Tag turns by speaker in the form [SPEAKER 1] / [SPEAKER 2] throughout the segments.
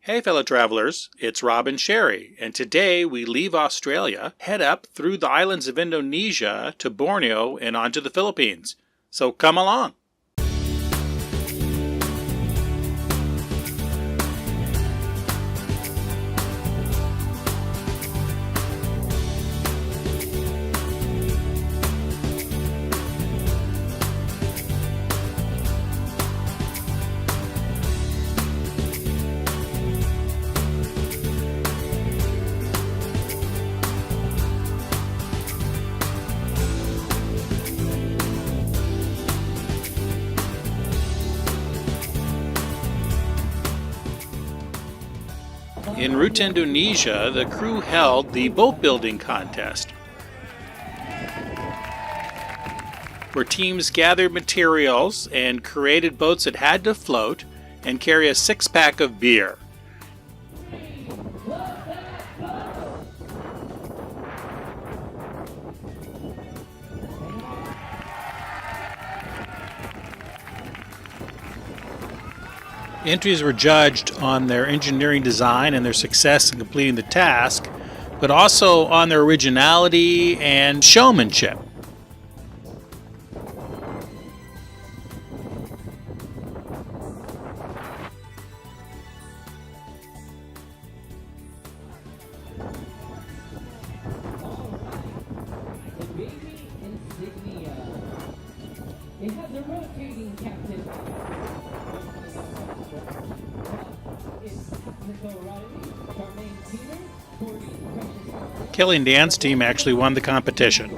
[SPEAKER 1] Hey fellow travelers, it's Rob and Sherry, and today we leave Australia, head up through the islands of Indonesia to Borneo and on to the Philippines. So come along! En route to Indonesia, the crew held the boat building contest, where teams gathered materials and created boats that had to float and carry a six-pack of beer. Entries were judged on their engineering design and their success in completing the task, but also on their originality and showmanship.
[SPEAKER 2] It has a rotating captain.
[SPEAKER 1] Kelly and Dan's team actually won the competition.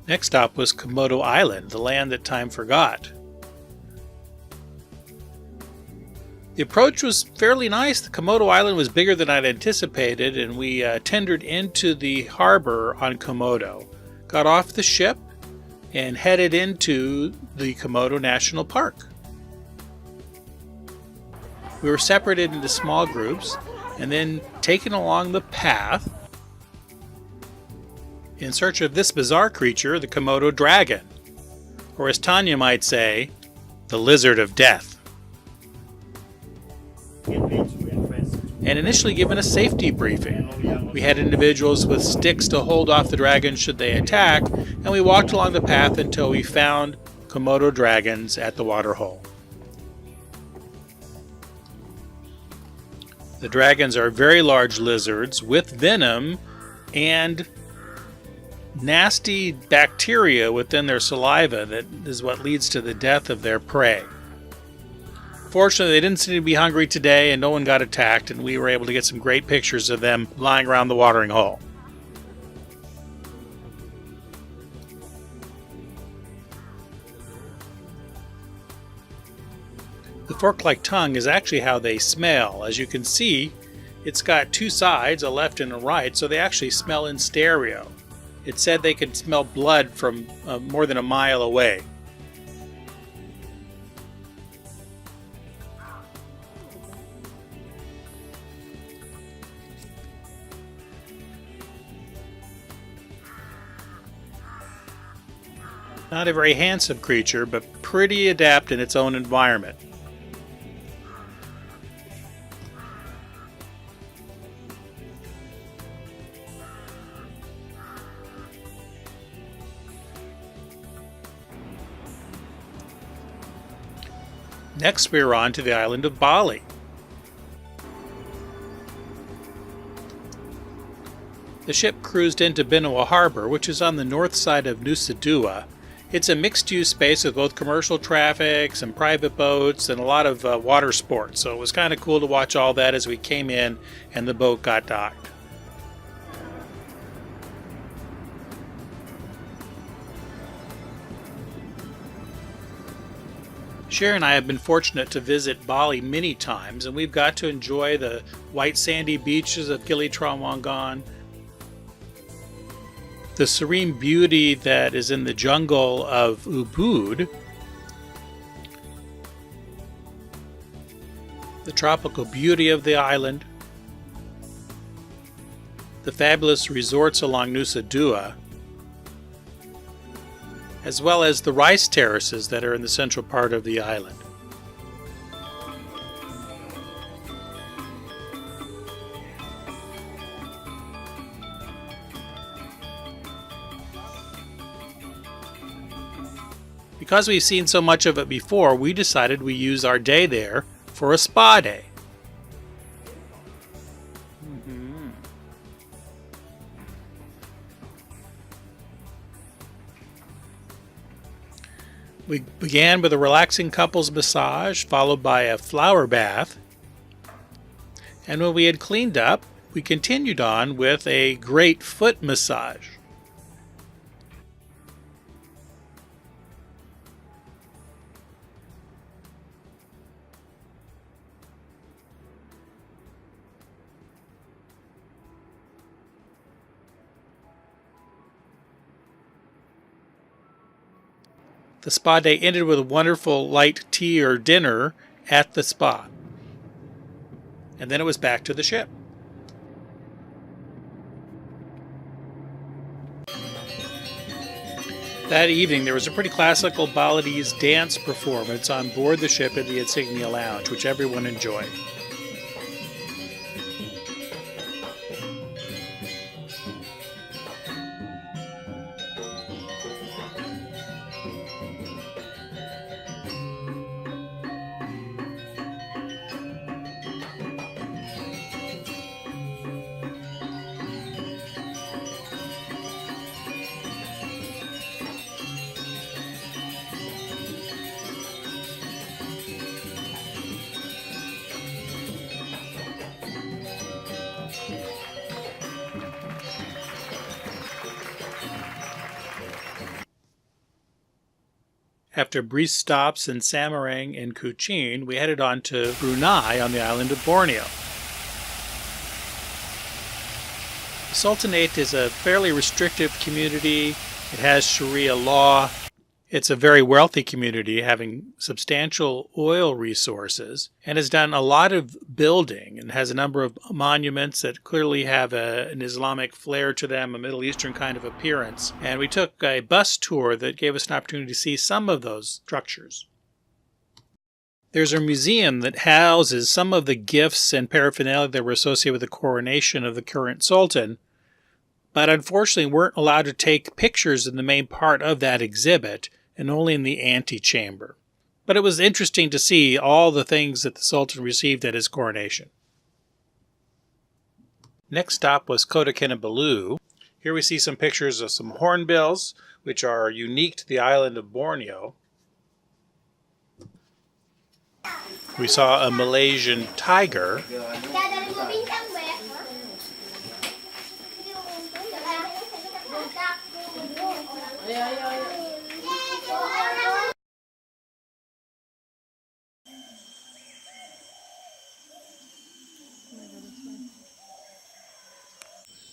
[SPEAKER 1] Next stop was Komodo Island, the land that time forgot. The approach was fairly nice. The Komodo Island was bigger than I'd anticipated, and we tendered into the harbor on Komodo, got off the ship, and headed into the Komodo National Park. We were separated into small groups and then taken along the path in search of this bizarre creature, the Komodo dragon, or as Tanya might say, the lizard of death. And initially given a safety briefing. We had individuals with sticks to hold off the dragons should they attack, and we walked along the path until we found Komodo dragons at the waterhole. The dragons are very large lizards with venom and nasty bacteria within their saliva that is what leads to the death of their prey. Fortunately, they didn't seem to be hungry today and no one got attacked, and we were able to get some great pictures of them lying around the watering hole. The fork-like tongue is actually how they smell. As you can see, it's got two sides, a left and a right, so they actually smell in stereo. It said they could smell blood from more than a mile away. Not a very handsome creature, but pretty adept in its own environment. Next, we were on to the island of Bali. The ship cruised into Borneo Harbor, which is on the north side of Nusa Dua. It's a mixed-use space with both commercial traffic, some private boats, and a lot of water sports. So it was kind of cool to watch all that as we came in and the boat got docked. Sherry and I have been fortunate to visit Bali many times, and we've got to enjoy the white sandy beaches of Gili Trawangan, the serene beauty that is in the jungle of Ubud, the tropical beauty of the island, the fabulous resorts along Nusa Dua, as well as the rice terraces that are in the central part of the island. Because we've seen so much of it before, we decided we use our day there for a spa day. We began with a relaxing couples massage, followed by a flower bath. And when we had cleaned up, we continued on with a great foot massage. The spa day ended with a wonderful light tea or dinner at the spa. And then it was back to the ship. That evening, there was a pretty classical Balinese dance performance on board the ship in the Insignia Lounge, which everyone enjoyed. After brief stops in Samarang and Kuching, we headed on to Brunei on the island of Borneo. The Sultanate is a fairly restrictive community. It has Sharia law. It's a very wealthy community having substantial oil resources and has done a lot of building and has a number of monuments that clearly have an Islamic flair to them, a Middle Eastern kind of appearance. And we took a bus tour that gave us an opportunity to see some of those structures. There's a museum that houses some of the gifts and paraphernalia that were associated with the coronation of the current sultan, but unfortunately weren't allowed to take pictures in the main part of that exhibit, and only in the antechamber. But it was interesting to see all the things that the Sultan received at his coronation. Next stop was Kota Kinabalu. Here we see some pictures of some hornbills, which are unique to the island of Borneo. We saw a Malaysian tiger.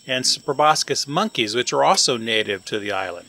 [SPEAKER 1] And some proboscis monkeys, which are also native to the island.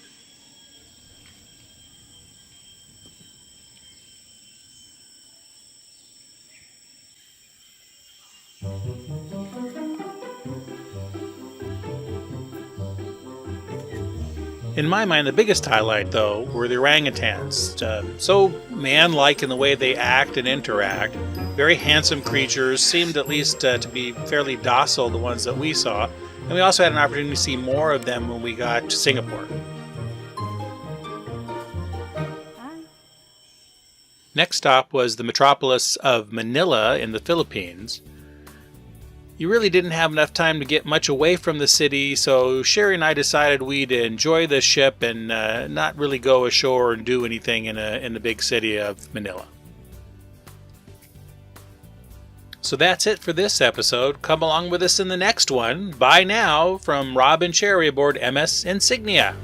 [SPEAKER 1] In my mind, the biggest highlight, though, were the orangutans. So man-like in the way they act and interact. Very handsome creatures, seemed at least to be fairly docile, the ones that we saw. And we also had an opportunity to see more of them when we got to Singapore. Next stop was the metropolis of Manila in the Philippines. You really didn't have enough time to get much away from the city, so Sherry and I decided we'd enjoy the ship and not really go ashore and do anything in the big city of Manila. So that's it for this episode. Come along with us in the next one. Bye now from Rob and Sherry aboard MS Insignia.